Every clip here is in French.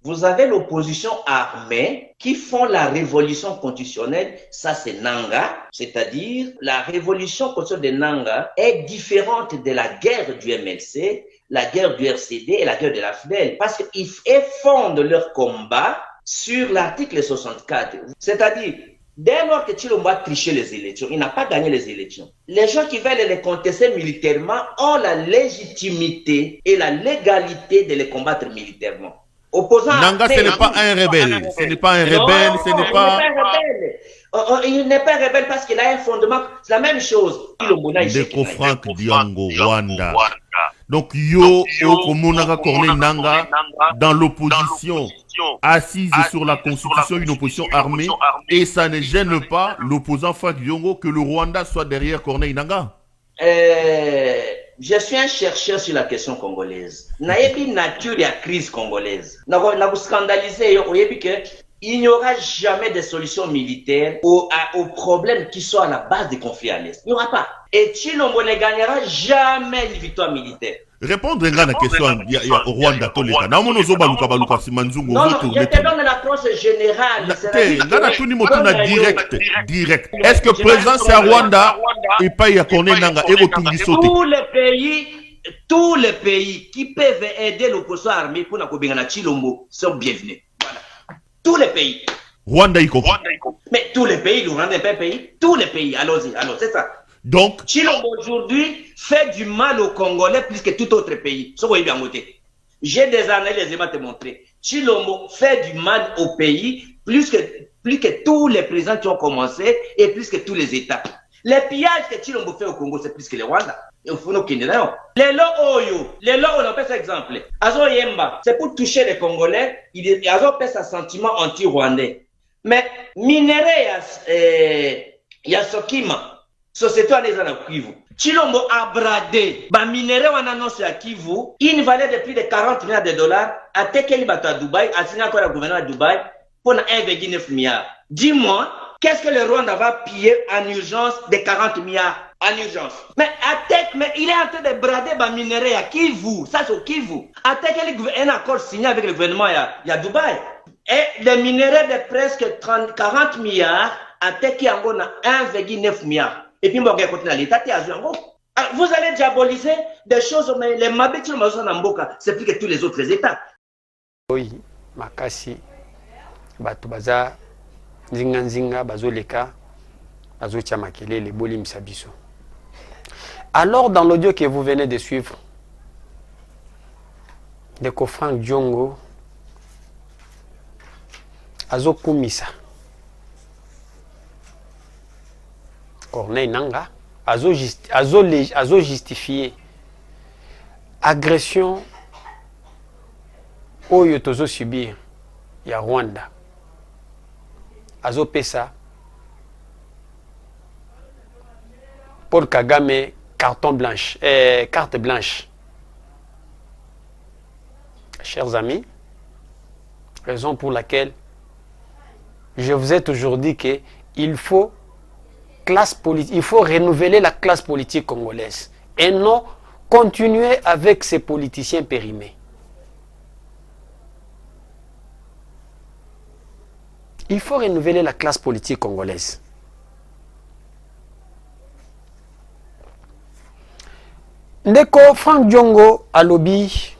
Vous avez l'opposition armée qui font la révolution constitutionnelle, ça c'est Nanga, c'est-à-dire la révolution constitutionnelle de Nanga est différente de la guerre du MLC, la guerre du RCD et la guerre de la FDL, parce qu'ils fondent leur combat sur l'article 64, c'est-à-dire dès lors que Tshilombo a triché les élections, il n'a pas gagné les élections. Les gens qui veulent les contester militairement ont la légitimité et la légalité de les combattre militairement. Nanga, ce n'est pas un rebelle. Ce n'est pas un rebelle. Ce n'est pas. Il n'est pas un rebelle parce qu'il a un fondement. C'est la même chose. Ndeko Frank Diongo, Rwanda. Donc, yo, Okomonaka Corneille Nanga, dans l'opposition, assise sur la constitution, une opposition armée, et ça ne gêne pas l'opposant Frank Diongo que le Rwanda soit derrière Corneille Nanga. Je suis un chercheur sur la question congolaise. Naebi nature ya crise congolaise. Na vous scandaliser, il n'y aura jamais de solution militaire aux problèmes qui sont à la base des conflits à l'Est. Il n'y aura pas. Et Tshilombo ne gagnera jamais une victoire militaire. Répondre à la question au Rwanda, non, non, je te donne l'approche générale. Direct. Est-ce que présence à Rwanda et pas à Corneille Nanga et tous les pays qui peuvent aider l'opposition armée pour la Tshilombo sont bienvenus. Voilà. Tous les pays. Rwanda y compris. Mais tous les pays, le Rwanda n'est pas un pays. Tous les pays, allons-y, c'est ça. Donc, Tshilombo aujourd'hui fait du mal aux Congolais plus que tout autre pays. J'ai des analyses à te montrer. Tshilombo fait du mal au pays plus que tous les présidents qui ont commencé et plus que tous les États. Les pillages que Tshilombo fait au Congo, c'est plus que les Rwanda. Les lots, on appelle ça exemple. Azo Yemba, c'est pour toucher les Congolais. Azo fait sa sentiment anti-rwandais. Mais minerai Yasokima. Société à les Kivu. Tshilombo a bradé. Ba minéraux en annonce à Kivu. Une valeur de plus de 40 milliards de dollars. A tekeli bato à Dubaï. A signé encore le gouvernement de Dubaï. Pour 1,9 milliard. Dis-moi, qu'est-ce que le Rwanda va piller en urgence de 40 milliards? En urgence. Mais il est en train de brader ba minéraux à Kivu. Ça c'est au Kivu. A tekeli un accord signé avec le gouvernement à Dubaï. Et les minéraux de presque 40 milliards. A tekeli en 1,9 milliard. Et puis, vous allez diaboliser des choses, mais les mabétis c'est plus que tous les autres États. Oui, makasi, batubaza, zinga, bazoleka, bazotia makele, les bolim sabiso. Alors, dans l'audio que vous venez de suivre, de Frank Diongo, Azo Kumisa, Corneille Nanga, azo justifié agression oyo tozo subir ya Rwanda. Azo pesa Paul Kagame carte blanche. Chers amis, raison pour laquelle je vous ai toujours dit que il faut renouveler la classe politique congolaise et non continuer avec ces politiciens périmés. Il faut renouveler la classe politique congolaise. Ndeko Frank Diongo alobi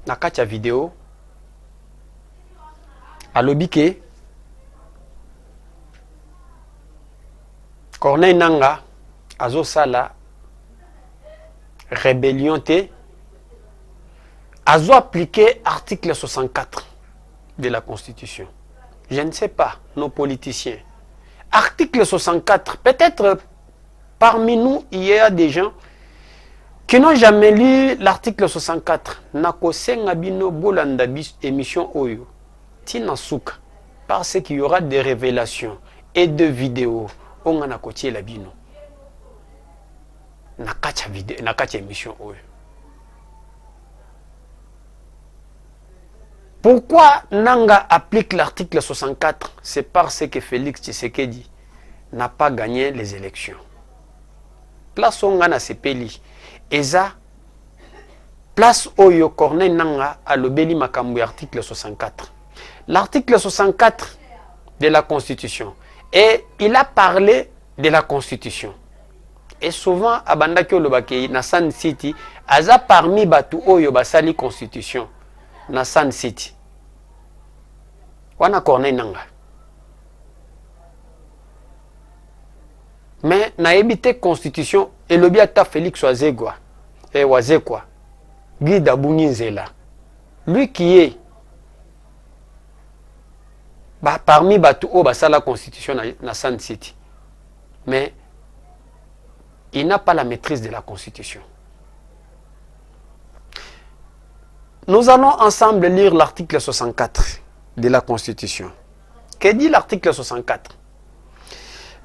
na kati ya vidéo alobi ke Corneille Nanga azo sala rébellion te azo appliqué article 64 de la Constitution. Je ne sais pas, nos politiciens. Article 64, peut-être parmi nous, il y a des gens qui n'ont jamais lu l'article 64. Nako senga bino bolanda émission Oyo. Tina souka. Parce qu'il y aura des révélations et de vidéos. On a côté la bino. Nakacha vidéo, nakacha émission Oyo. Pourquoi Nanga applique l'article 64? C'est parce que Félix Tshisekedi n'a pas gagné les élections. Place on a sepeli. Eza place Oyo Corneille Nanga a lobeli makambu article 64. L'article 64 de la Constitution. Et il a parlé de la Constitution. Et souvent, Abandaki Olobake, na San City, aza parmi Batu Oyo Basali Constitution, na San City. Wana Corneille Nanga. Mais na ebité Constitution, et lobi ata Félix Wazegwa, et Wazekwa, Guy Dabouninzela. Lui qui est parmi Batu Oyo Basala Constitution na San City. Mais il n'a pas la maîtrise de la Constitution. Nous allons ensemble lire l'article 64 de la Constitution. Que dit l'article 64?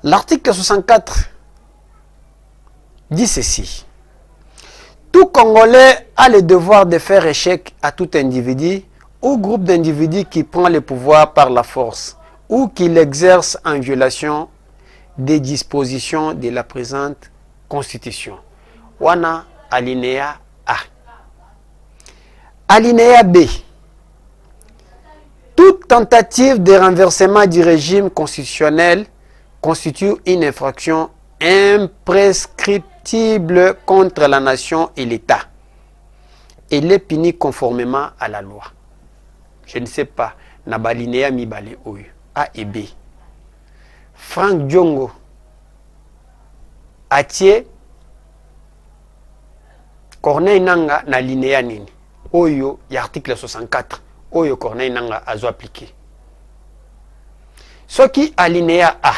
L'article 64 dit ceci. Tout Congolais a le devoir de faire échec à tout individu ou groupe d'individus qui prend le pouvoir par la force ou qui l'exerce en violation des dispositions de la présente Constitution. Wana alinéa A. Alinéa B. Toute tentative de renversement du régime constitutionnel constitue une infraction imprescriptible contre la nation et l'État. Elle est punie conformément à la loi. Je ne sais pas. Nabalinéa mibale oyo. A et B. Frank Diongo atie Corneille Nanga na linéa nini oyo ya article 64 oyo Corneille Nanga azo appliqué. Ce qui alinéa A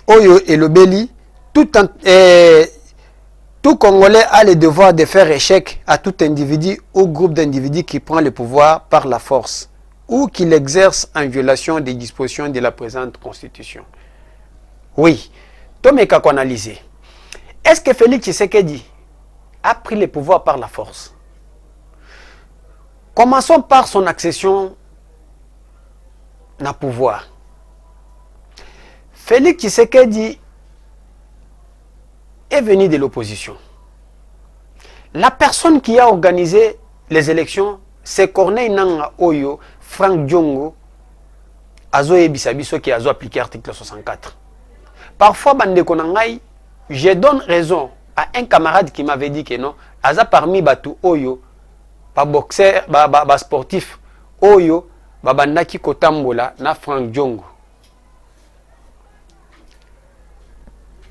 oyo elobeli tout Congolais a le devoir de faire échec à tout individu ou groupe d'individus qui prend le pouvoir par la force ou qui l'exerce en violation des dispositions de la présente Constitution. Oui, Tomeka qu'on analyse. Est-ce que Félix Tshisekedi a pris le pouvoir par la force? Commençons par son accession au pouvoir. Félix Tshisekedi est venu de l'opposition. La personne qui a organisé les élections, c'est Corneille Nanga Oyo, Frank Diongo, Azo Ebisabiso qui a appliqué l'article 64. Parfois, je donne raison à un camarade qui m'avait dit que non, Aza parmi Batu Oyo, ba boxeur, ba sportif, Oyo, ba bandaki kotambola na Frank Diongo.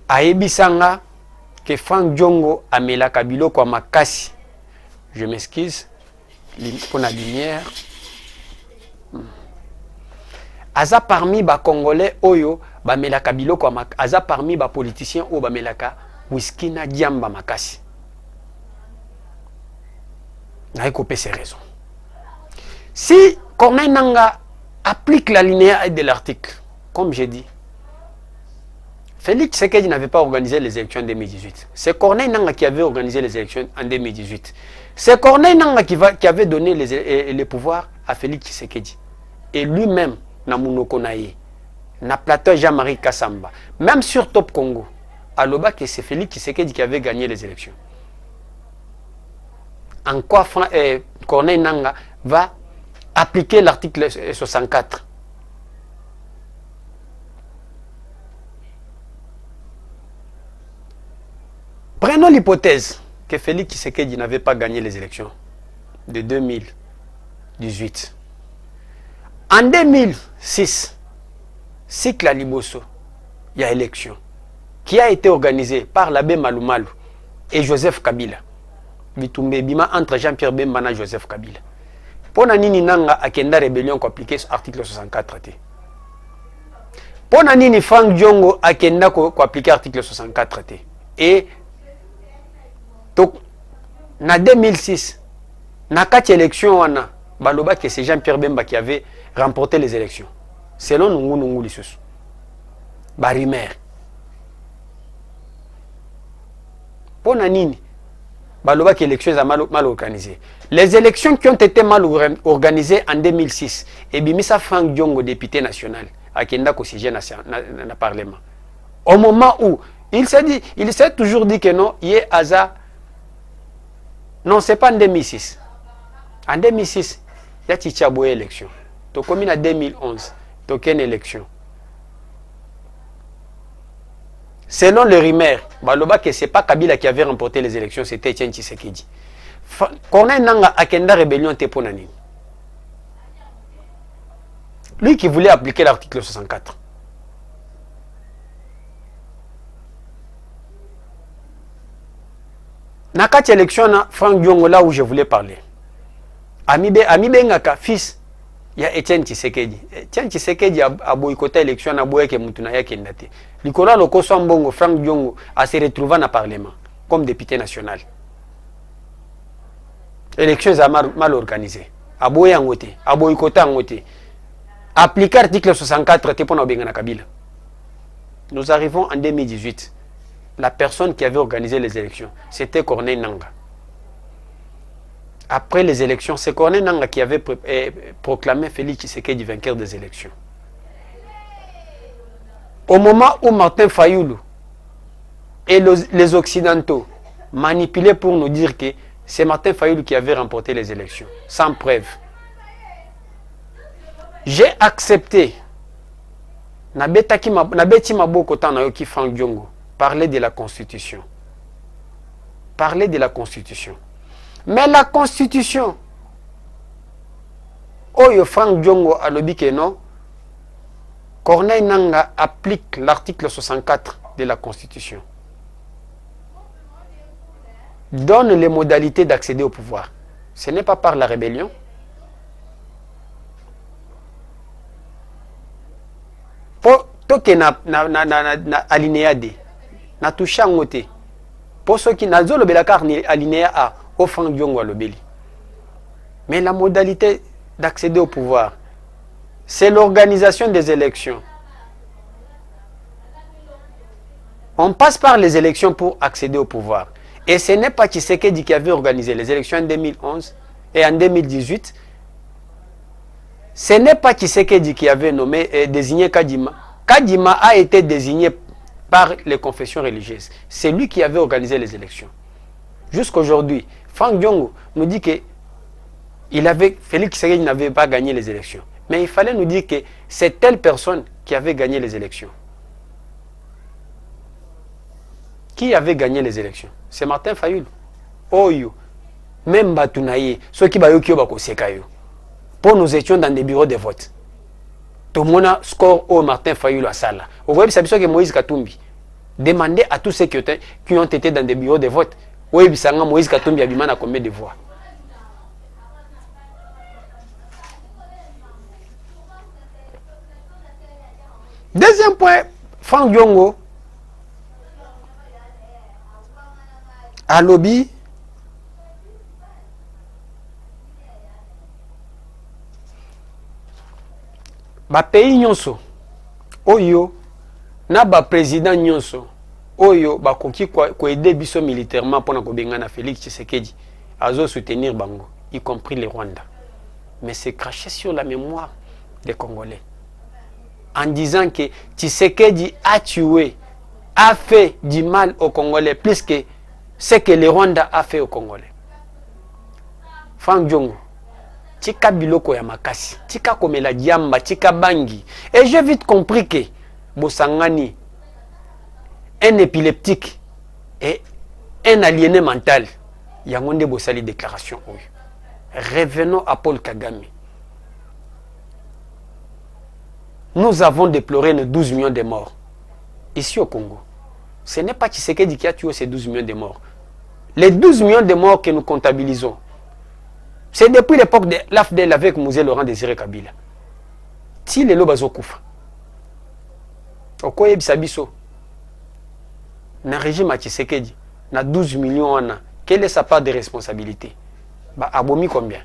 Aebisanga que Frank Diongo amela kabilo kwa makasi. Je m'excuse pour la lumière. Aza parmi ba Congolais Oyo, ba melaka biloko aza parmi ba politiciens ou ba melaka whisky na diamba makasi. Na écopé ces raisons. Si Corneille Nanga applique la linéa de l'article, comme j'ai dit, Félix Tshisekedi n'avait pas organisé les élections en 2018. C'est Corneille Nanga qui avait organisé les élections en 2018. C'est Corneille Nanga qui avait donné les pouvoirs à Félix Tshisekedi. Et lui-même, na munoko na ye, na plateau Jean-Marie Kassamba, même sur Top Congo, à l'Oba que c'est Félix Tshisekedi qui avait gagné les élections. En quoi Corneille Nanga va appliquer l'article 64? Prenons l'hypothèse que Félix Tshisekedi n'avait pas gagné les élections de 2018. En 2006, cycle à Liboso, il y a élection qui a été organisée par l'abbé Malumalu et Joseph Kabila. Bitumbe bima entre Jean-Pierre Bemba et Joseph Kabila. Pona nini nanga akenda rébellion ko appliquer l'article 64 T. Pona nini Frank Diongo akenda ko appliquer l'article 64 T. Et donc na 2006 na kati élection wana baloba que c'est Jean-Pierre Bemba qui avait remporté les élections. Selon Nungu Lissus. Barimer. Pona nini baloba que l'élection est mal organisée. Les élections qui ont été mal organisées en 2006, et Bimisa Frank Diongo, député national, à Kenda Kosige dans le Parlement. Au moment où il s'est toujours dit que non, il y a Aza Non, c'est pas en 2006. En 2006, il y a Tchitchaboye élection. Donc, comme en 2011, donc il y a une élection. Selon le rumeur, que ce n'est pas Kabila qui avait remporté les élections, c'était Etienne Tshisekedi. Corneille Nanga Akenda rébellion Teponani. Lui qui voulait appliquer l'article 64. Nakati élection, Franck Diongo, là où je voulais parler. Amibe Ngaka, fils, il y a Etienne Tshisekedi. Etienne Tshisekedi a boycotté l'élection, a boycotté Moutuna Yakendate. Nicolas Lokoso Mbongo, Franck Diongo, a se retrouvé dans le Parlement comme député national. L'élection est mal organisée. A boycotté, a boycotté. Appliquer l'article 64, c'est pour Kabila. Nous arrivons en 2018. La personne qui avait organisé les élections, c'était Corneille Nanga. Après les élections, c'est Corneille Nanga qui avait proclamé Félix Tshisekedi vainqueur des élections. Au moment où Martin Fayoulou et les Occidentaux manipulaient pour nous dire que c'est Martin Fayoulou qui avait remporté les élections, sans preuve. J'ai accepté, Nabeti Maboko Tanayoki Franck Diongo, parler de la Constitution. Parler de la Constitution. Mais la Constitution, Oyo Franck Diongo a le que non, Corneille Nanga applique l'article 64 de la Constitution. Donne les modalités d'accéder au pouvoir. Ce n'est pas par la rébellion. Pour toke na alinéa D, na touché en côté. Pour ceux qui n'ont pas le alinéa A, au Franck Diongo Alobeli. Mais la modalité d'accéder au pouvoir, c'est l'organisation des élections. On passe par les élections pour accéder au pouvoir. Et ce n'est pas Tshisekedi qui avait organisé les élections en 2011 et en 2018. Ce n'est pas Tshisekedi qui avait nommé et désigné Kadima. Kadima a été désigné par les confessions religieuses. C'est lui qui avait organisé les élections. Jusqu'aujourd'hui, Franck Diongo nous dit que Félix Tshisekedi n'avait pas gagné les élections. Mais il fallait nous dire que c'est telle personne qui avait gagné les élections. Qui avait gagné les élections? C'est Martin Fayoulou. Oyo. Même Batounaye. Ceux qui bayoki bako sekayo. Pour nous étions dans des bureaux de vote. Tout le monde score au Martin Fayoulou à Sala. Vous voyez, c'est que Moïse Katumbi demandait à tous ceux qui ont été dans des bureaux de vote. Oui, Moïse Katumbi a combien de voix? Deuxième point, Franck Diongo à lobby ba pays nyonso oyo na ba président nyonso oyo ba koki ko aider biso militairement pour na ko bengana Félix Tshisekedi azo soutenir bango, y compris les Rwandais. Mais c'est craché sur la mémoire des Congolais en disant que Tshisekedi a tué, a fait du mal aux Congolais plus que ce que les Rwandais a fait aux Congolais. Franck Diongo, tika biloko ya makasi, tika komela diamba, tika bangi. Et j'ai vite compris que Bosangani, un épileptique et un aliéné mental, yangonde bosali déclaration. Revenons à Paul Kagame. Nous avons déploré nos 12 millions de morts ici au Congo. Ce n'est pas Tshisekedi qui a tué ces 12 millions de morts. Les 12 millions de morts que nous comptabilisons, c'est depuis l'époque de l'AFDEL avec Mouzé Laurent Désiré Kabila. Si les lobazo koufa, okoye bisabiso, na régime à Tshisekedi, na 12 millions, quelle est sa part de responsabilité? Bah, abomi combien?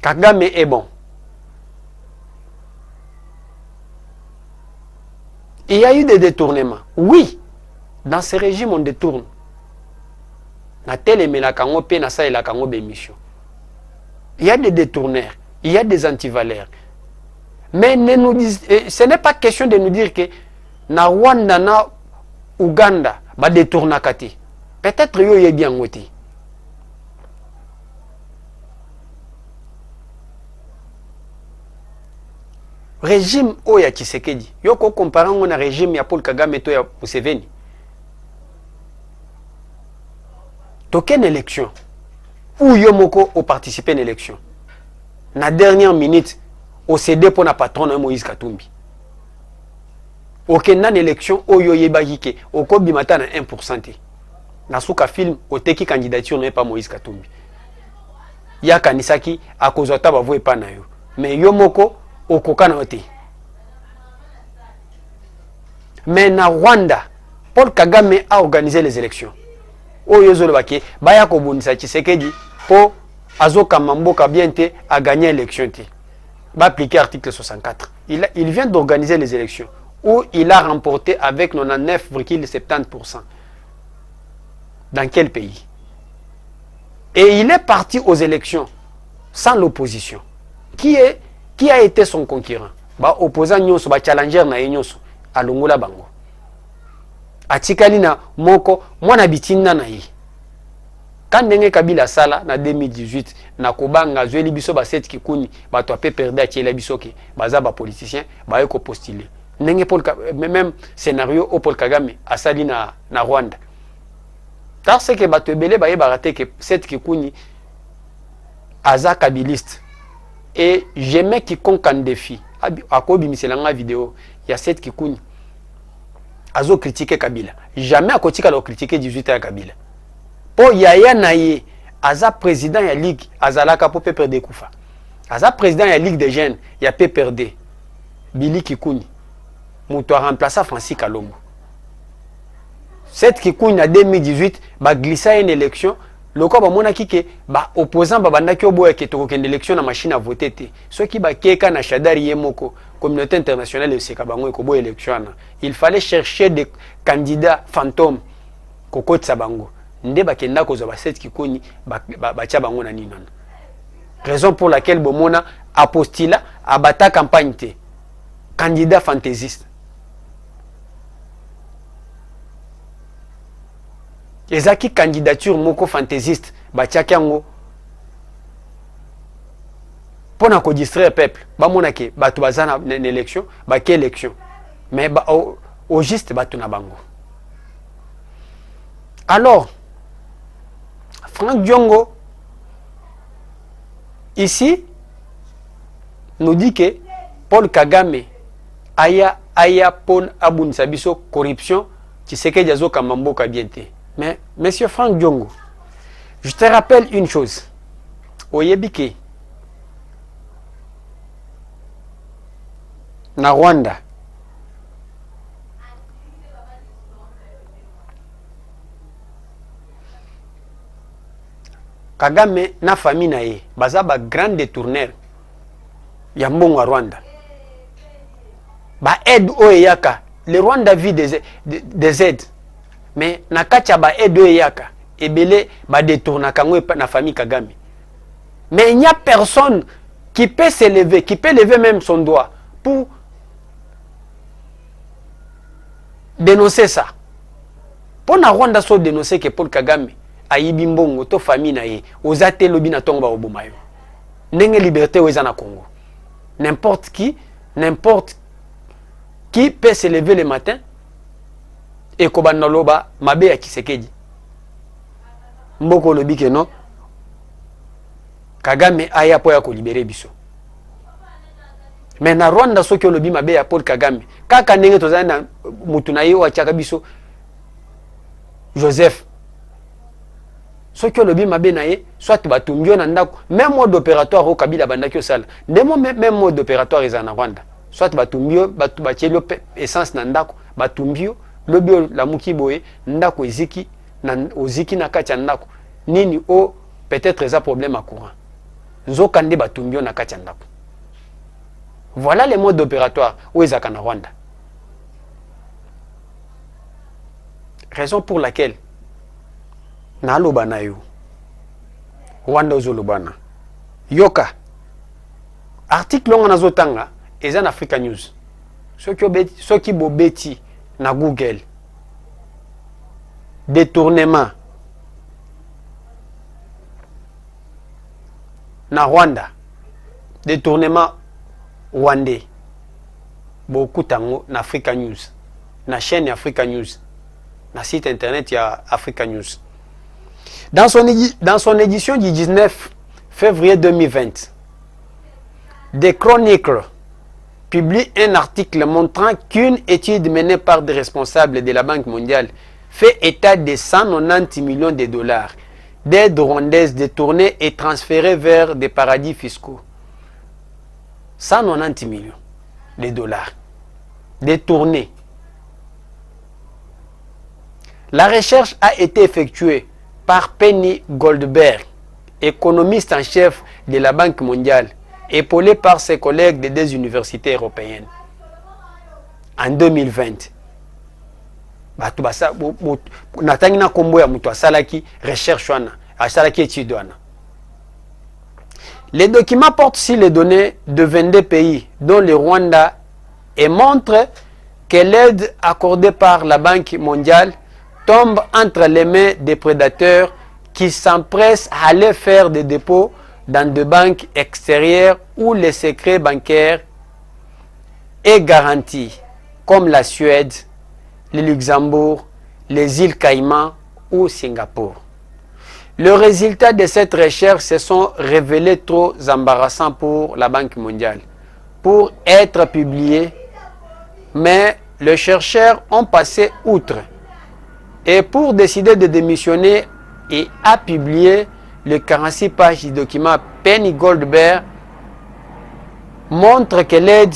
Kagame est bon. Il y a eu des détournements. Oui, dans ce régime, on détourne. Il y a des détourneurs, il y a des antivaleurs. Mais ce n'est pas question de nous dire que na Rwanda na Uganda ba détourna kati. Peut-être yo ye bien ngoti. Régime oya Tshisekedi. Yo ko comparer na régime ya Paul Kagame to ya Museveni. Token élection. Ou yo moko au participer à l'élection. Na dernière minute au CD pour na patron de Moïse Katumbi. Aucune élection oyo yebaki au ko bimata na 1%. Na suka film au teki candidature n'est pas Moïse Katumbi. Ya kanisaki a kozota ba voe pa na yo. Mais yo moko okoka na ote. Mais na Rwanda, Paul Kagame a organisé les élections. Oyo zolo baki baya ko bonisa Tshisekedi po azoka mamboka biente a gagné l'élection te. Va appliquer article 64. Il vient d'organiser les élections où il a remporté avec 99,70%. Dans quel pays? Et il est parti aux élections sans l'opposition. Qui a été son concurrent? Ba opposant nyonso, ba challenger na nyonso alongola bango. Atikali na moko mwana bitinna na yi. Quand ndenge Kabila sala na 2018 na kobanga zweli biso ba set kikuni bato ape perdre a tiela biso ke baza ba politicien ba yeko postuler. Ndenge même scénario au Paul Kagame asali na Rwanda. Car c'est que bato ebele ba yebaraté que set kikuni aza kabiliste. Et j'aimais quiconque en défi. Akobi miselanga vidéo, il y a set kikuni azo critiquer Kabila. Jamais à kotika lo critiquer 18 à Kabila. Po yaya naye aza président ya ligue azalaka po PPRD kufa. Aza président ya ligue des jeunes ya PPRD. Billy Kikuni. Muto a remplacé Francis Kalombo. Cette Kikuni en 2018 ba glissa une élection. Loko ba mona kike ba opposant ba bandaki oboya ke toko ken élection na machine à voter te. Ceux qui ba keka na Shadari Yemoko communauté internationale de Sekabango ekobo élection. Il fallait chercher des candidats fantômes koko tsabango. Nde ba kenda ko zo ba set Kikuni ba tia bango na nini. Raison pour laquelle bomona apostila abata campagne te. Candidat fantaisiste. Ezaki candidature moko fantaisiste batiaki yango pona ko distraire peuple ba monake bato bazana na élection ba ke élection mais ba au juste bato na bango. Alors Franck Diongo ici nous dit que Paul Kagame aya pon abunisa biso corruption Tshisekedi azo kamamboka biente. Mais, monsieur Franck Diongo, je te rappelle une chose. Au Yebike, na Rwanda, Kagame na famille na ye, baza ba grand détourneur ya mbongo wa Rwanda. Ba aide oyaka, le Rwanda vit des aides. Mais na kacha ba edo yaka ebele ba détourna kango na famille Kagame. Mais il n'y a personne qui peut s'élever, qui peut lever même son doigt pour dénoncer ça. Pour na Rwanda so dénoncer que Paul Kagame a yibi mbongo to famille na ye ozate lobi na tongo ba obomayo. Ndenge liberté weza na Congo. N'importe qui peut se lever le matin et kobana loba mabe ya Tshisekedi. Mboko lobi ke no Kagame aya po ya ko libérer biso. Mais na Rwanda soki lobi mabe ya Paul Kagame kaka ndenge tozana na mutu na ye wa chaka biso Joseph. Soki lobi mabe na ye soit batumbio na ndako même mode opératoire au Kabila bandaki osala. Ndemo même mode opératoire eza na Rwanda. Soit batumbio batu bachelo essence na ndako batumbio lobio la mukiboye ndako eziki na oziki na kacha ndako nini o peut-être ça problème à courant nzoka nde batumbio na kacha ndako. Voilà les modes opératoires où ezaka na Rwanda. Raison pour laquelle na loba na yo Rwanda ozolobana yoka article on azotanga eza na Africa News. Soki bobeti na Google détournement na Rwanda, détournement rwandais, bokutango na Africa News, na chaîne Africa News, na site internet ya Africa News. Dans son édition du 19 février 2020, The Chronicle publie un article montrant qu'une étude menée par des responsables de la Banque mondiale fait état de 190 millions de dollars d'aides rwandaises détournées et transférées vers des paradis fiscaux. 190 millions de dollars détournés. La recherche a été effectuée par Penny Goldberg, économiste en chef de la Banque mondiale, épaulé par ses collègues des deux universités européennes. En 2020, natangina kombo ya mutu asalaki recherche wana, asalaki étude wana. Les documents portent sur les données de 22 pays, dont le Rwanda, et montrent que l'aide accordée par la Banque mondiale tombe entre les mains des prédateurs qui s'empressent à aller faire des dépôts dans des banques extérieures où le secret bancaire est garanti, comme la Suède, le Luxembourg, les îles Caïmans ou Singapour. Le résultat de cette recherche se sont révélés trop embarrassants pour la Banque mondiale pour être publiés, mais les chercheurs ont passé outre et pour décider de démissionner et a publié le 46 pages du document. Penny Goldberg montre que l'aide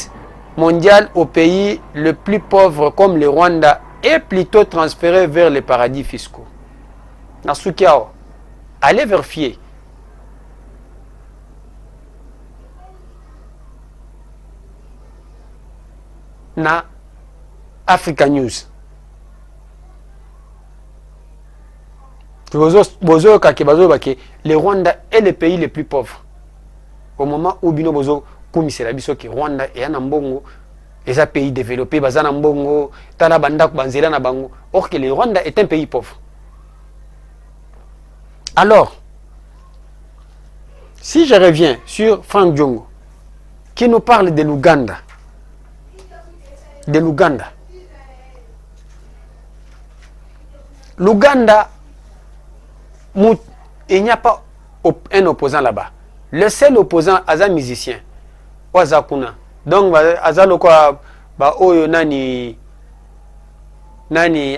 mondiale aux pays les plus pauvres comme le Rwanda est plutôt transférée vers les paradis fiscaux. Nasukiao, allez vérifier. Na Africa News. Le Rwanda est le pays le plus pauvre. Au moment où Bino Bozo Koumise la biso ki Rwanda et un mbongo, et un pays développé, bazana mbongo, tala bandak banzela na bango. Or que le Rwanda est un pays pauvre. Alors, si je reviens sur Frank Djongo, qui nous parle de l'Ouganda, l'Ouganda, il n'y a pas un opposant là-bas. Le seul opposant, c'est un musicien. Donc, oyo nani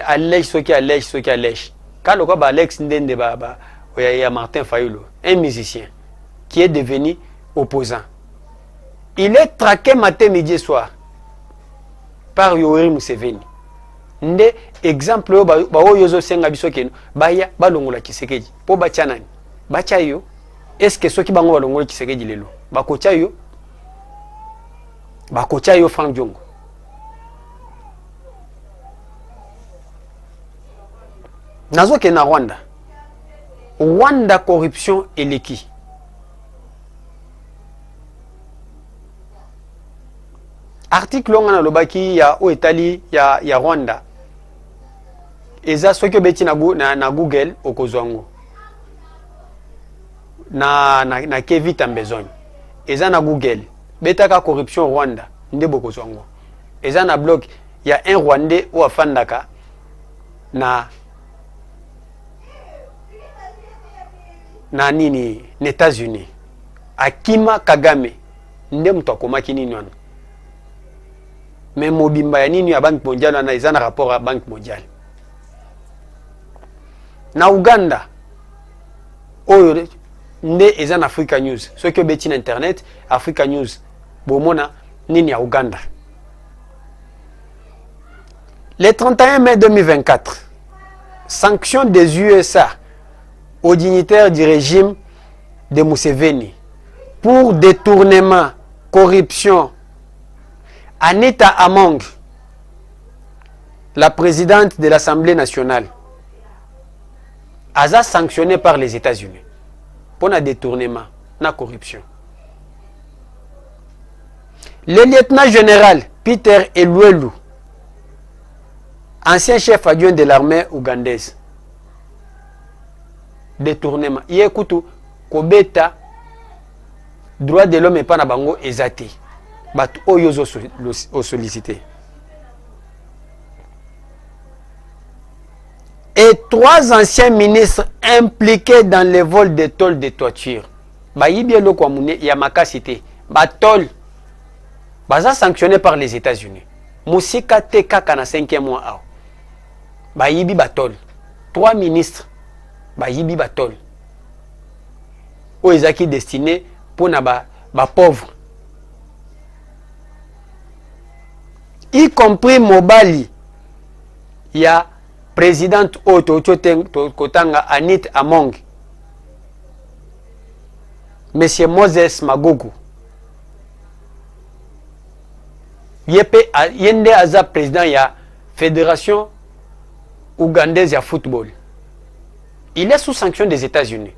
allège ce qui allège. Quand le quoi Alex Ndende il y a Martin Fayulu, un musicien qui est devenu opposant. Il est traqué matin, midi et soir par Yoweri Museveni. Nde exemple yozo senga biso keno baya balongola Kisekedi po bacha nani bacha yo est-ce que soki bango balongola Kisekedi lelo bakocha yo Frank Djongo. Nazo ke na Rwanda corruption eleki. Article ngana lobaki ya o Italie ya Rwanda. Eza soki obeti na Google okozwango. Na Kevita Mbezoni. Eza na Google. Betaka corruption Rwanda nde bokozwango. Eza na blog ya un Rwandais ou afandaka na nini États-Unis. Akima Kagame nde mtu akomaki nini wana. Mais mobimba ya nini ya Banque mondiale na eza na rapport à Banque mondiale. Na Uganda oyo nde eza na Africa News. Ce que beti na internet Africa News bomona nini ya Uganda. Le 31 mai 2024, sanction des USA aux dignitaires du régime de Museveni pour détournement, corruption. Anita Among, la présidente de l'Assemblée nationale, a été sanctionnée par les États-Unis pour un détournement, la corruption. Le lieutenant général Peter Eluelu, ancien chef adjoint de l'armée ougandaise, détournement. Yekutu kobeta droit de l'homme et pas na bango ezate. Bat oyozo sollicité. Et 3 anciens ministres impliqués dans les vols de tôles de toiture. Bayibi lo kwa mune ya makasité. Ba tôle baza sanctionné par les États-Unis. Musika te kaka na 5e mois ao. Bayibi batol. 3 ministres bayibi batol. O ezaki destiné pour na ba pauvre. Y compris Mobali. Il y a présidente Oto Kotanga Anit Among. Monsieur Moses Magogo. Yende Aza président ya Fédération ougandaise de football. Il est sous sanction des États-Unis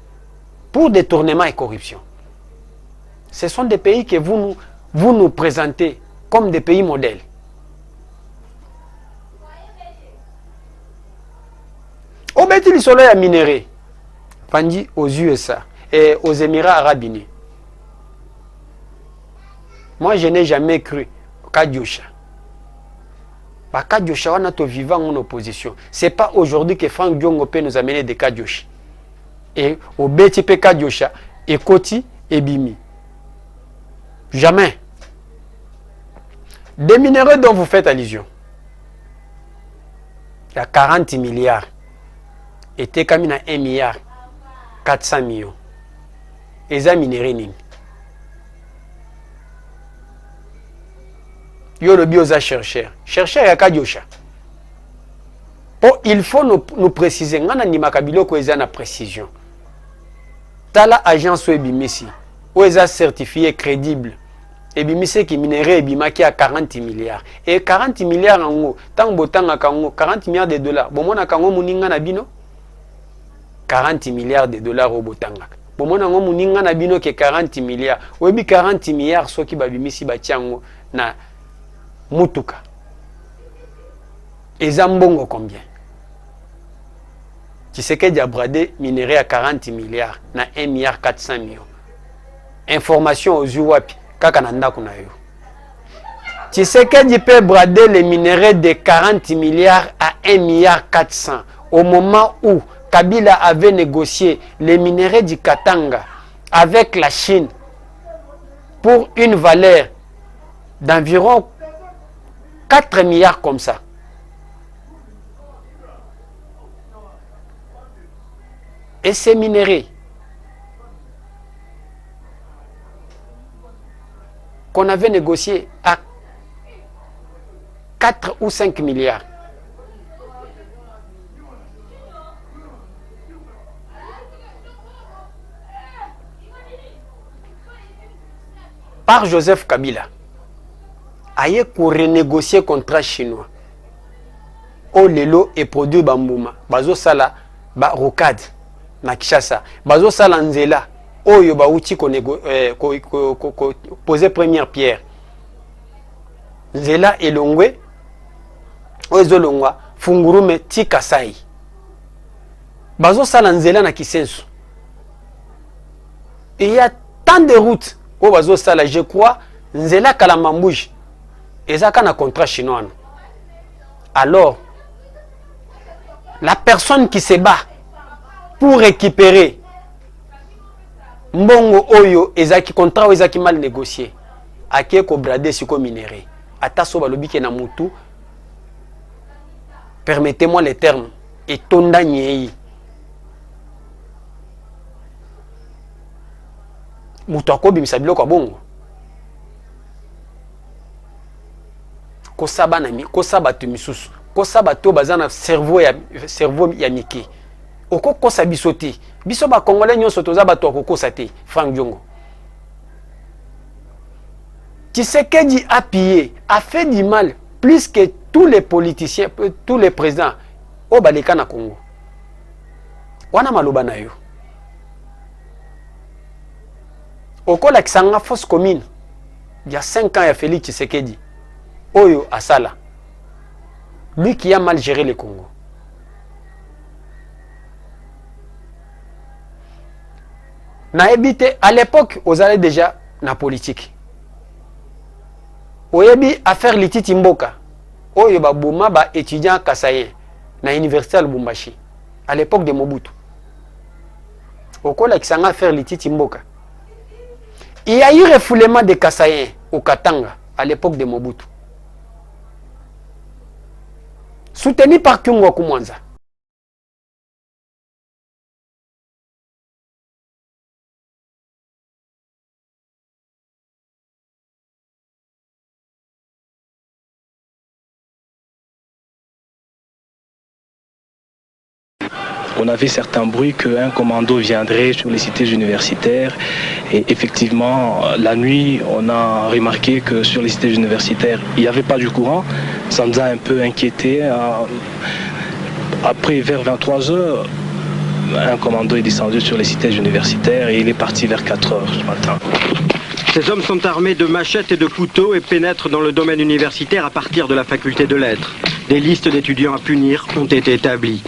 pour détournement et corruption. Ce sont des pays que vous nous présentez comme des pays modèles. Au Béti du soleil à minerai, Pandi aux USA et aux Émirats arabes unis. Moi, je n'ai jamais cru Kadiosha. Kadiosha, on a tout vivant en opposition. Ce n'est pas aujourd'hui que Franck Diongo peut nous amener des Kadiosha. Et au BTP Kadiosha, et Koti et Bimi. Jamais. Des minéraux dont vous faites allusion. Il y a 40 milliards. Et Tekamina 1 milliard 400 millions. Et ça minéraux ning. Yo le bioza chercheur. Chercheur ya Kadiosha. Oh, il faut nous préciser. Ngana ni makabilo ko eza na précision. Tala agence Ebimisi. Ou eza certifié crédible. Ebimisi qui minéraux ebimaki à 40 milliards. Et 40 milliards en haut. Tant botanga kango 40 milliards de dollars. Bomona kango muninga na bino 40 milliards de dollars au botanga. Bomona ngo muninga na bino ke 40 milliards. Oyebi 40 milliards soki babimisi batiango na mutuka. Ezambongo combien? Tshisekedi a bradé minerai à 40 milliards na 1 milliard 400 millions. Information aux Uwapi kaka na ndako na yo. Tshisekedi peut brader les minerais de 40 milliards à 1 milliard 400 au moment où Kabila avait négocié les minerais du Katanga avec la Chine pour une valeur d'environ 4 milliards comme ça. Et ces minerais qu'on avait négocié à 4 ou 5 milliards. Par Joseph Kabila, aye pour renégocier contrat chinois. O lelo et produit bambouma. Bazo sala ba rocade na Kinshasa. Bazo sala nzela. Oyo ba uti ko poser première pierre. Nzela elongwe. Ozo longwa fungurume tikasai. Bazo sala nzela na Kisensu. Il y a tant de routes. O bazo sala, je crois, nzela kalamambouj. Ezaka na contrat chinois. Alors, la personne qui se bat pour récupérer mbongo oyo ezaki contrat ou ezaki mal négocié, ake ko brader siko minéré. Ata so balobi ke na mutu. Permettez-moi les termes. Et tonda nyei. Mutu akobimisa biloko bongo. Kosaba nami, kosaba tu misusu. Kosaba to bazana cerveau ya miki. Oko kosa bisoti. Biso ba congolais nyonso toza ba to kokosa te, Franck Diongo. Tshisekedi a pillé, a fait du mal plus que tous les politiciens, tous les présidents au baleka na Congo. Wana maloba na yo. Oko la kisanga fausse commune. il y a 5 ans, il y a Félix Tshisekedi. Oyo Asala. Lui qui a mal géré le Congo. Na évité, à l'époque, vous allez déjà na politique. Oyebi affaire Lititi Mboka. Oyo ba bouma ba étudiant kasayen na université à Lubumbashi. À l'époque de Mobutu. Okola kisanga affaire Lititi Mboka. Il y a eu refoulement des kasayen au Katanga à l'époque de Mobutu. Soutenu par Kyungo Kumwanza. On avait certains bruits qu'un commando viendrait sur les cités universitaires et effectivement la nuit on a remarqué que sur les cités universitaires il n'y avait pas du courant. Ça nous a un peu inquiété. Après vers 23h, un commando est descendu sur les cités universitaires et il est parti vers 4h ce matin. Ces hommes sont armés de machettes et de couteaux et pénètrent dans le domaine universitaire à partir de la faculté de lettres. Des listes d'étudiants à punir ont été établies.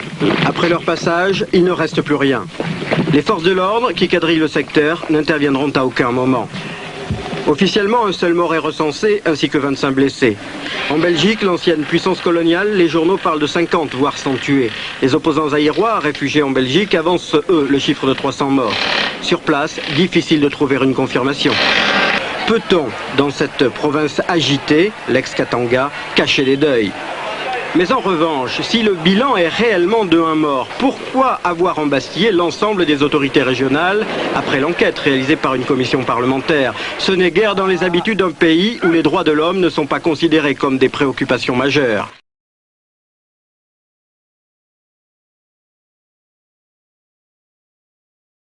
Après leur passage, il ne reste plus rien. Les forces de l'ordre qui quadrillent le secteur n'interviendront à aucun moment. Officiellement, un seul mort est recensé, ainsi que 25 blessés. En Belgique, l'ancienne puissance coloniale, les journaux parlent de 50, voire 100 tués. Les opposants zaïrois, réfugiés en Belgique, avancent, eux, le chiffre de 300 morts. Sur place, difficile de trouver une confirmation. Peut-on, dans cette province agitée, l'ex-Katanga, cacher les deuils ? Mais en revanche, si le bilan est réellement de 1 mort, pourquoi avoir embastillé l'ensemble des autorités régionales après l'enquête réalisée par une commission parlementaire? Ce n'est guère dans les habitudes d'un pays où les droits de l'homme ne sont pas considérés comme des préoccupations majeures.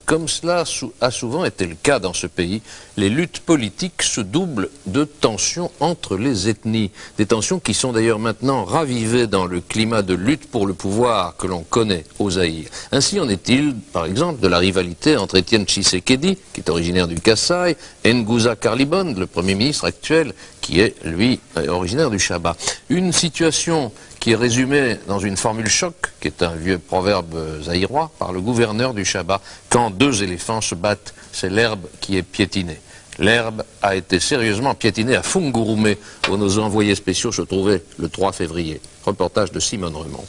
Comme cela a souvent été le cas dans ce pays, les luttes politiques se doublent de tensions entre les ethnies. Des tensions qui sont d'ailleurs maintenant ravivées dans le climat de lutte pour le pouvoir que l'on connaît au Zaïre. Ainsi en est-il, par exemple, de la rivalité entre Étienne Tshisekedi, qui est originaire du Kasaï, et Nguza Karlibon, le Premier ministre actuel, qui est, lui, originaire du Chaba. Une situation qui est résumée dans une formule choc, qui est un vieux proverbe zaïrois, par le gouverneur du Chaba. Quand 2 éléphants se battent, c'est l'herbe qui est piétinée. L'herbe a été sérieusement piétinée à Fungurume, où nos envoyés spéciaux se trouvaient le 3 février. Reportage de Simone Remond.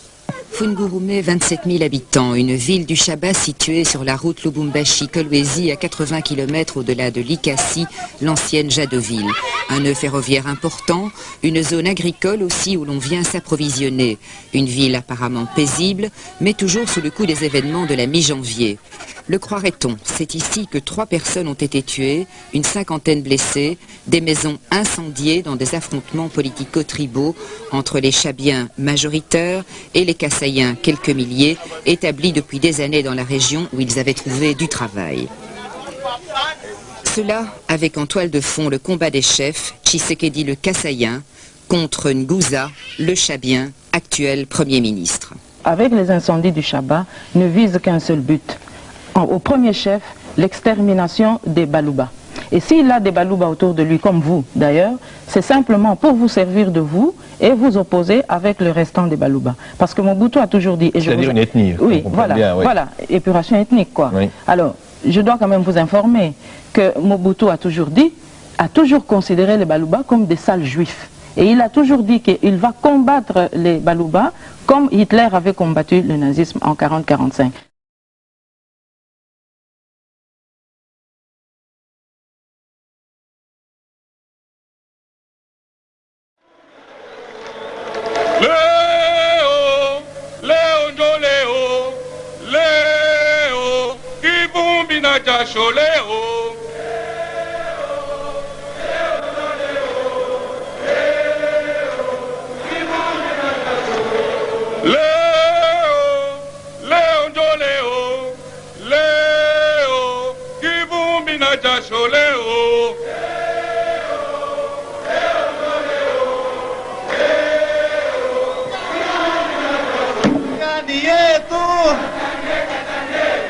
Fungurume, 27 000 habitants, une ville du Chaba située sur la route Lubumbashi-Kolwezi à 80 km au-delà de Likasi, l'ancienne Jadoville. Un nœud ferroviaire important, une zone agricole aussi où l'on vient s'approvisionner. Une ville apparemment paisible, mais toujours sous le coup des événements de la mi-janvier. Le croirait-on, c'est ici que 3 personnes ont été tuées, une 50aine blessées, des maisons incendiées dans des affrontements politico-tribaux entre les Chabiens majoritaires et les Kasaïens, quelques milliers, établis depuis des années dans la région où ils avaient trouvé du travail. Cela avec en toile de fond le combat des chefs, Tshisekedi le Kasaïen, contre Nguza, le Chabien, actuel Premier ministre. Avec les incendies du Chaba, ne vise qu'un seul but. Au premier chef, l'extermination des Balouba. Et s'il a des Balouba autour de lui, comme vous d'ailleurs, c'est simplement pour vous servir de vous et vous opposer avec le restant des Balouba. Parce que Mobutu a toujours dit... C'est-à-dire une ethnie. Oui, voilà, bien, oui. Voilà, épuration ethnique quoi. Oui. Alors, je dois quand même vous informer que Mobutu a toujours dit, a toujours considéré les Balouba comme des sales juifs. Et il a toujours dit qu'il va combattre les Balouba comme Hitler avait combattu le nazisme en 40-45.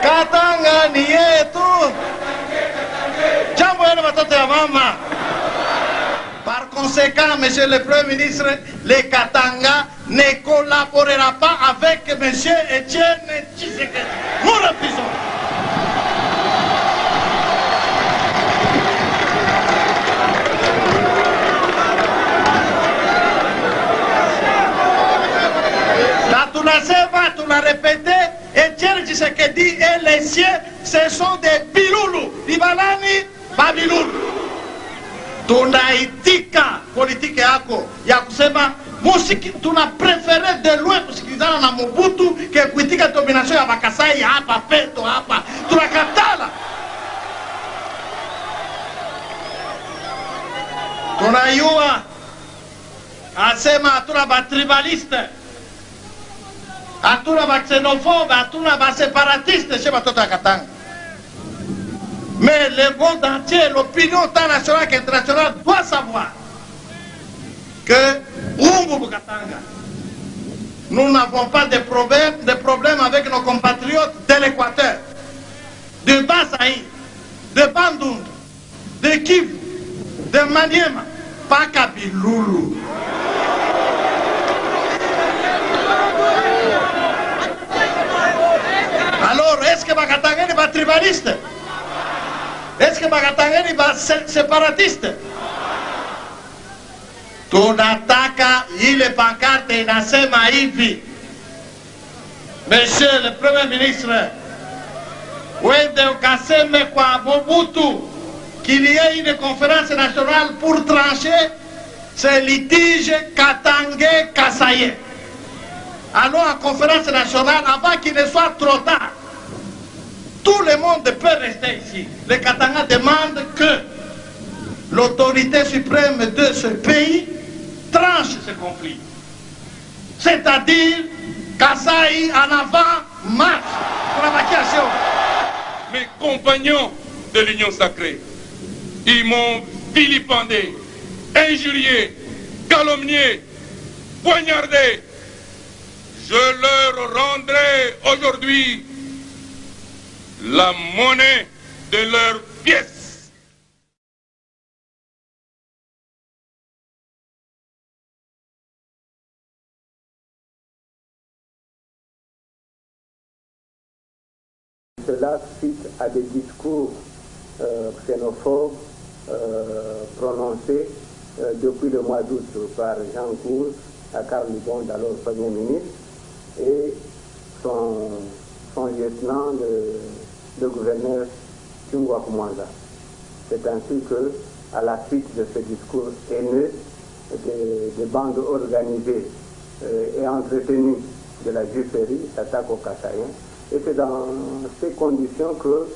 Katanga ni yetu. Jambo yenu watoto ya mama. conséquent, Monsieur le Premier ministre, les Katanga ne collaborera pas avec Monsieur Etienne Tshisekedi. Nous refusons. Tu l'as répété, Etienne Tshisekedi et les siens, ce sont des biloulous. Libalani, babiloulou. Tunaitika politique yako ya kusema musiki, tuna préféré de loin kusikilizana na Mobutu ke kuitika domination ya Bakasai hapa peto hapa. Tunakatala. Tunayua asema hatuna batribaliste, hatuna baxénophobe, hatuna baséparatiste chez batoto ya Katanga. Mais le monde entier, l'opinion tant nationale qu'internationale doit savoir que Katanga, nous n'avons pas de problème avec nos compatriotes de l'Équateur, de Basaï, de Bandung, de Kivu, de Maniema, pas Kabiloulou. Alors, est-ce que Bakatanga n'est pas tribaliste? Est-ce que Bakatanga n'est pas séparatiste? Tunataka ile pancarte inasema hivi: Monsieur le Premier ministre, wende ukaseme kwa Mobutu qu'il y ait une conférence nationale pour trancher ce litige Katangais-Kasaïen. Allons à conférence nationale avant qu'il ne soit trop tard. Tout le monde peut rester ici. Les Katanga demandent que l'autorité suprême de ce pays tranche ce conflit. C'est-à-dire, Kasaï en avant, marche pour la vacation. Mes compagnons de l'Union sacrée, ils m'ont vilipendé, injurié, calomnié, poignardé. Je leur rendrai aujourd'hui la monnaie de leurs pièces. Cela suite à des discours xénophobes prononcés depuis le mois d'août par Jean Cour à Karl Libond, alors Premier ministre, et son lieutenant, le gouverneur Chungwa Kumwanda. C'est ainsi que, à la suite de ce discours haineux, des bandes organisées et entretenues de la Juiférie s'attaquent aux Kasaïens. Et c'est dans ces conditions que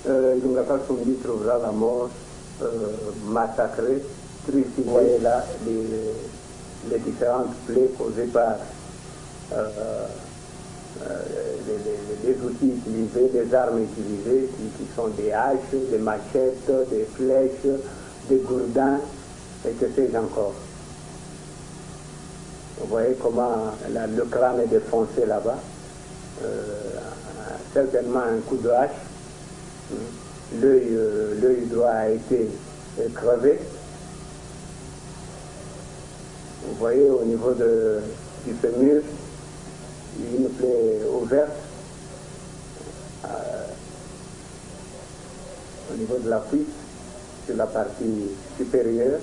Lingaka Sumbi trouvera la mort, massacrée, trucidée. Vous voyez là les différentes plaies causées par les outils utilisés, les armes utilisées, qui sont des haches, des machettes, des flèches, des gourdins, et que sais-je encore. Vous voyez comment le crâne est défoncé là-bas. Certainement un coup de hache. L'œil droit a été crevé. Vous voyez au niveau du fémur, une plaie ouverte. Au niveau de la cuisse, sur la partie supérieure.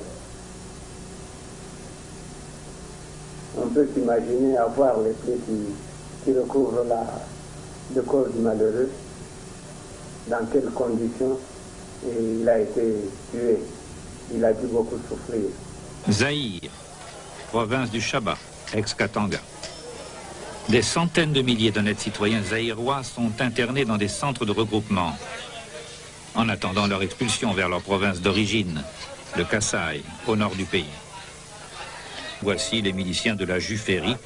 On peut s'imaginer avoir les plaies qui recouvrent le corps du malheureux, dans quelles conditions il a été tué. Il a dû beaucoup souffrir. Zaïre, province du Chaba, ex-Katanga. Des centaines de milliers d'honnêtes citoyens zaïrois sont internés dans des centres de regroupement, en attendant leur expulsion vers leur province d'origine, le Kasaï, au nord du pays. Voici les miliciens de la Juférie,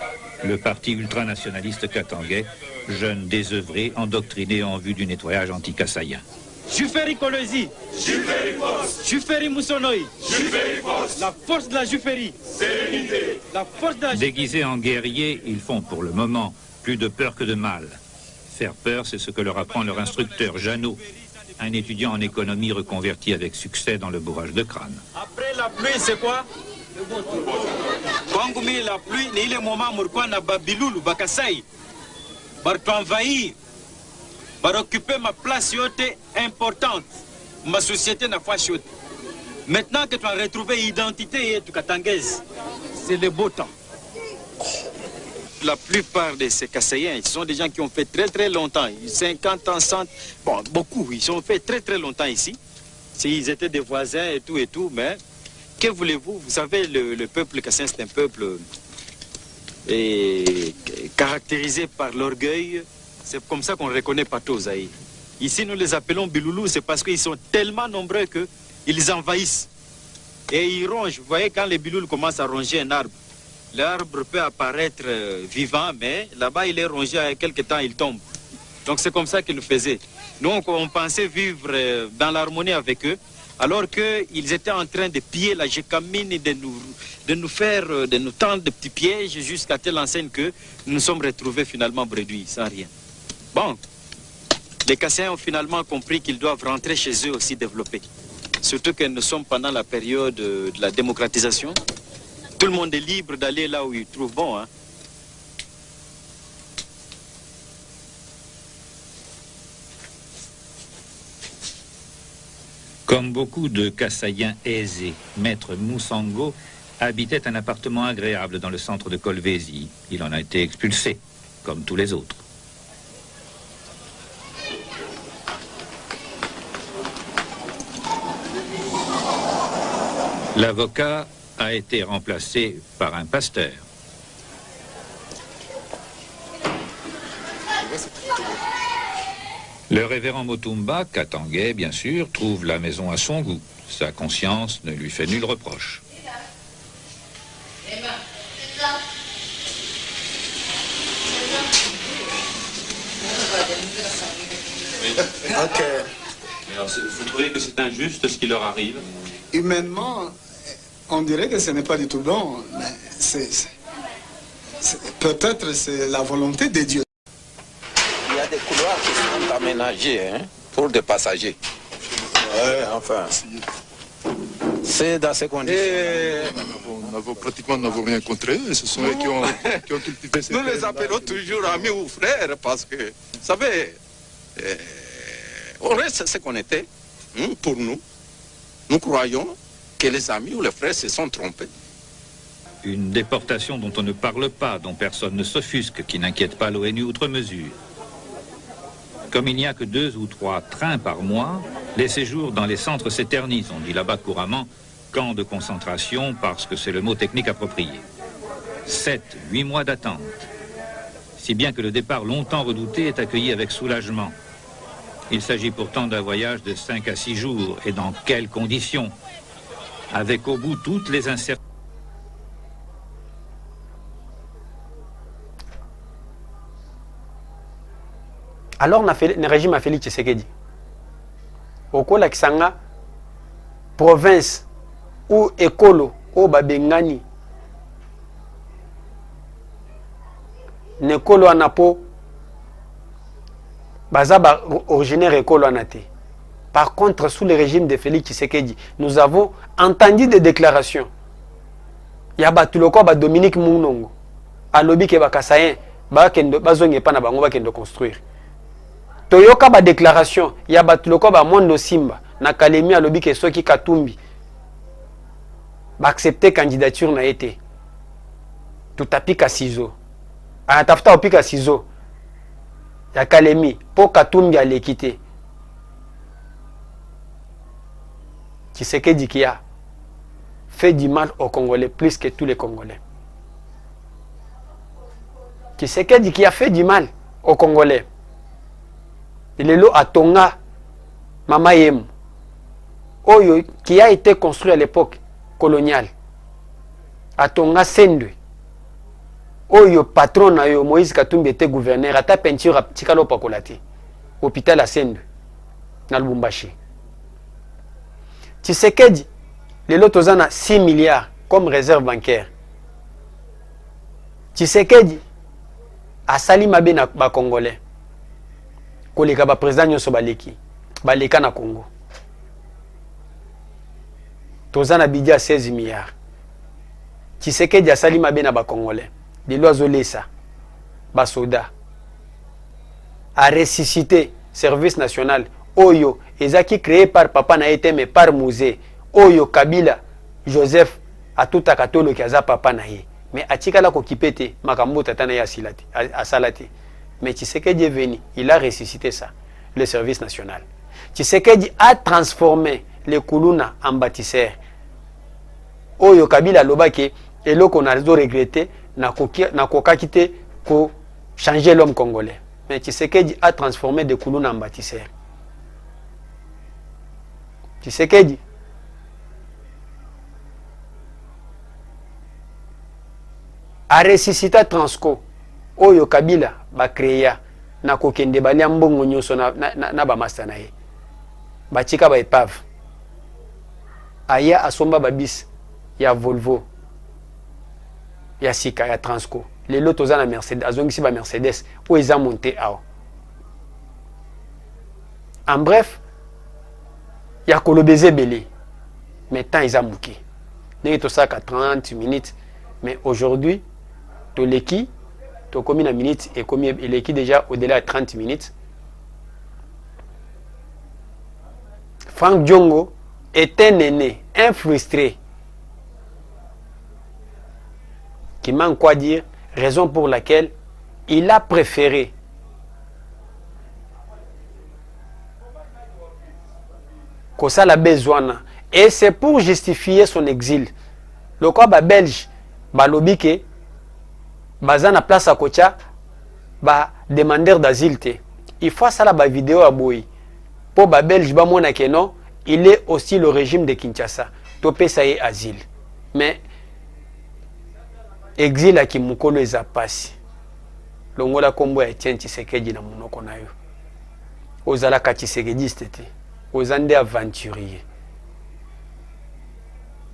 le parti ultranationaliste katangais, jeunes désœuvrés, endoctrinés en vue du nettoyage anti-kassaïen. Juférie Kolwezi, Juférie Force, Juférie Moussonoi, Juférie Force, la force de la Juférie, sérénité, la force de la... Déguisés en guerriers, ils font pour le moment plus de peur que de mal. Faire peur, c'est ce que leur apprend leur instructeur, Jeannot, un étudiant en économie reconverti avec succès dans le bourrage de crâne. Après la pluie, c'est quoi? Kwangu mimi la pluie ni ile moment mlikuwa na Babilulu Bakasai. Bartuenvahir. Occuper ma place yote importante. Ma société na fâche yote. Maintenant que tu as retrouvé l'identité de Katangaise, c'est le beau temps. La plupart de ces Kassaïens, ils sont des gens qui ont fait très longtemps, 50 ans, 100, bon, beaucoup, ils ont fait très longtemps ici. Ils étaient des voisins et tout, mais que voulez-vous? Vous savez, le peuple kassaïen, c'est un peuple caractérisé par l'orgueil. C'est comme ça qu'on ne reconnaît pas tous Zaïre. Ici, nous les appelons Biloulou, c'est parce qu'ils sont tellement nombreux qu'ils envahissent. Et ils rongent. Vous voyez, quand les Biloulous commencent à ronger un arbre, l'arbre peut apparaître vivant, mais là-bas, il est rongé, à quelque temps, il tombe. Donc c'est comme ça qu'ils le faisaient. Nous, on pensait vivre dans l'harmonie avec eux, alors qu'ils étaient en train de piller la gécamine et de nous tendre de petits pièges jusqu'à telle enseigne que nous nous sommes retrouvés finalement bredouilles, sans rien. Bon, les Kassaïens ont finalement compris qu'ils doivent rentrer chez eux aussi développés. Surtout que nous sommes pendant la période de la démocratisation. Tout le monde est libre d'aller là où il trouve bon. Hein. Comme beaucoup de Kassaïens aisés, Maître Moussango habitait un appartement agréable dans le centre de Kolwezi. Il en a été expulsé, comme tous les autres. L'avocat a été remplacé par un pasteur. Le révérend Motumba, katangais bien sûr, trouve la maison à son goût. Sa conscience ne lui fait nul reproche. Ok. Alors, vous trouvez que c'est injuste ce qui leur arrive? Humainement, on dirait que ce n'est pas du tout bon, mais peut-être c'est la volonté de Dieu. Il y a des couloirs qui sont aménagés pour des passagers. Oui, enfin. C'est dans ces conditions. Pratiquement, nous n'avons rien contre eux. Ce sont eux qui ont cultivé ces Nous les appelons toujours amis ou frères parce que, vous savez, on reste ce qu'on était pour nous. Nous croyons que les amis ou les frères se sont trompés. Une déportation dont on ne parle pas, dont personne ne s'offusque, qui n'inquiète pas l'ONU outre mesure. Comme il n'y a que 2 ou 3 trains par mois, les séjours dans les centres s'éternisent. On dit là-bas couramment camp de concentration parce que c'est le mot technique approprié. 7-8 mois d'attente. Si bien que le départ longtemps redouté est accueilli avec soulagement. Il s'agit pourtant d'un voyage de 5 à 6 jours. Et dans quelles conditions? Avec au bout toutes les incertitudes. Alors, le régime a fait Tshisekedi. Au Kola Kisanga, province ou écolo ou Babengani, Nekolo Anapo, Bazaba originaire écolo Anate. Par contre, sous le régime de Félix Tshisekedi, nous avons entendu des déclarations. Il y a Dominique Mounongo, Alobi Kebakasayen, Bazonge Pana Bango Bakendo construire. Toyoka ba déclaration, il y a Batuloko ba Mondo Simba, na Kalemi Alobi ke Soki Katumbi. Ba accepter candidature na été. Tout a piqué à ciseaux. A tafta piqué à ciseaux. Ya Kalemi, pour Katumbi à l'équité. Tshisekedi qui a fait du mal aux Congolais plus que tous les Congolais. Tshisekedi qui a fait du mal aux Congolais. Il est là à Tonga, Mama Yem, qui a été construit à l'époque coloniale. À Tonga Sendwe. Oyo patron na yo Moïse Katumbi était gouverneur. À ta peinture à Tikalo Pakolati. Hôpital à Sendwe. Na Lubumbashi. Tshisekedi, les lots ont 6 milliards comme réserve bancaire. Tshisekedi a sali mabe na ba Congolais. Koleka ba président nyoso baleki. Baleka na Congo. Tozana bidja 16 milliards. Tshisekedi asali mabe na ba Congolais. De l'oiseau-lessa, ba soda. A ressuscité service national. Oyo, ezaki créé par papa na été mais par Mouzé. Oyo Kabila, Joseph, a tout à katolo ki aza papa na ye. Mais atikala ko kipete, makambo tatana ya silati, a salati. Mais Tshisekedi est venu, il a ressuscité ça, le service national. Tshisekedi a transformé les Kuluna en bâtisseurs. Oyo Kabila lobake, et là qu'on a regretté, n'a koka quitté pour changer l'homme congolais. Mais Tshisekedi a transformé des Kuluna en bâtisseurs. Tshisekedi a ressuscité Transco. Oyo Kabila ba créa na kokende balia mbongo nyoso na ba master na ye. Ba chika ba epave. Aya asomba babis ya Volvo. Ya Sika ya Transco. Les lots na Mercedes, azongisi ba Mercedes o eza monté awa. En bref, ya kolobeze belé. Mais temps ils a mouké. N'est tout ça qu'à 30 minutes, mais aujourd'hui to leki to combien de minutes et combien il est déjà au-delà de 30 minutes. Franck Diongo est un aîné, un frustré, qui manque quoi dire, raison pour laquelle il a préféré que ça la besoin. Et c'est pour justifier son exil. Le quoi belge, lobike, bazana place à Kocha, demandeur d'asile. Il faut ça la vidéo à Boy. Pour belge, non, il est aussi le régime de Kinshasa. Topé ça y est asile. Mais exil à Kimukolo les a passé. Longola kombo ya Etienne Tshisekedi na monoko na yo. Ozala ka Tshisekediste te. Ozande aventurier.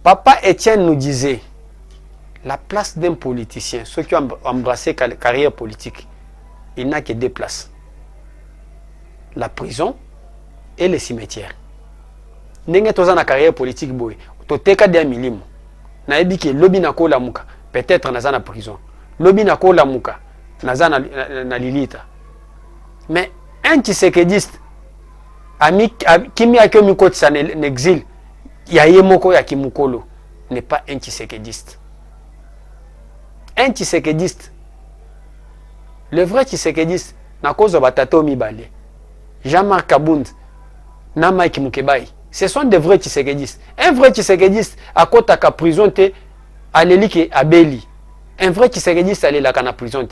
Papa Etienne nous disait la place d'un politicien, ceux qui ont embrassé la carrière politique, il n'a que deux places. La prison et le cimetière. Ndenge toza na carrière politique boy, toteka de milimo. Na ebi ke lobi na ko la muka, peut-être naza na prison. Lobi na ko la muka, naza na lilita. Mais un Tshisekediste ami kimi akomi ko tsa n'exil, ya yemoko ya kimukolo n'est pas un Tshisekediste. Un Tshisekediste, le vrai Tshisekediste, na cause de Batato Mibale, Jean-Marc Kabound, na Mike Mukebai, ce sont des vrais Tshisekedistes. Un vrai Tshisekediste, à côté de la prison, à l'élite à Beli. Un vrai Tshisekediste, à la prison,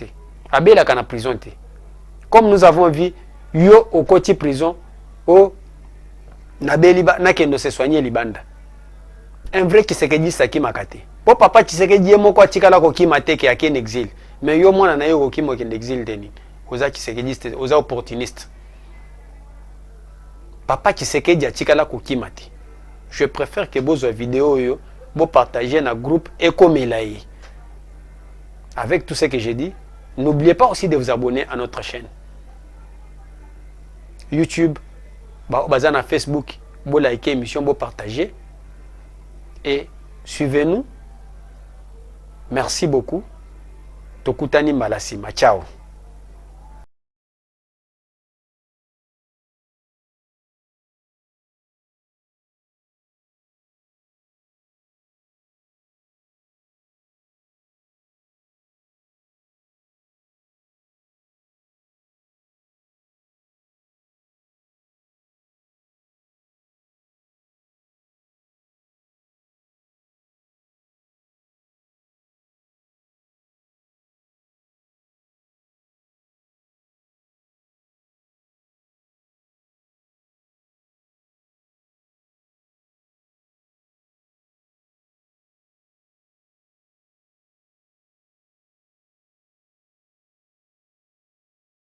à Beli à la prison. Comme nous avons vu, yo au côté prison, au Nabeli na kendo se soigner libanda. Un vrai Tshisekediste à qui makate. Pour papa Tshisekedi est moko atikala ko kimate ke aken exil. Mais yo mwana na yo ko kimo ken exil deni. Oza Tshisekediste, oza opportuniste. Papa Tshisekedi atikala ko kimate. Je préfère que vos vidéos yo vous partagez dans le groupe Ekomelaye. Avec tout ce que j'ai dit, n'oubliez pas aussi de vous abonner à notre chaîne. YouTube, bazana Facebook, vous likez l'émission, vous partagez. Et suivez-nous. Merci beaucoup. Tokutani Malasima. Ciao.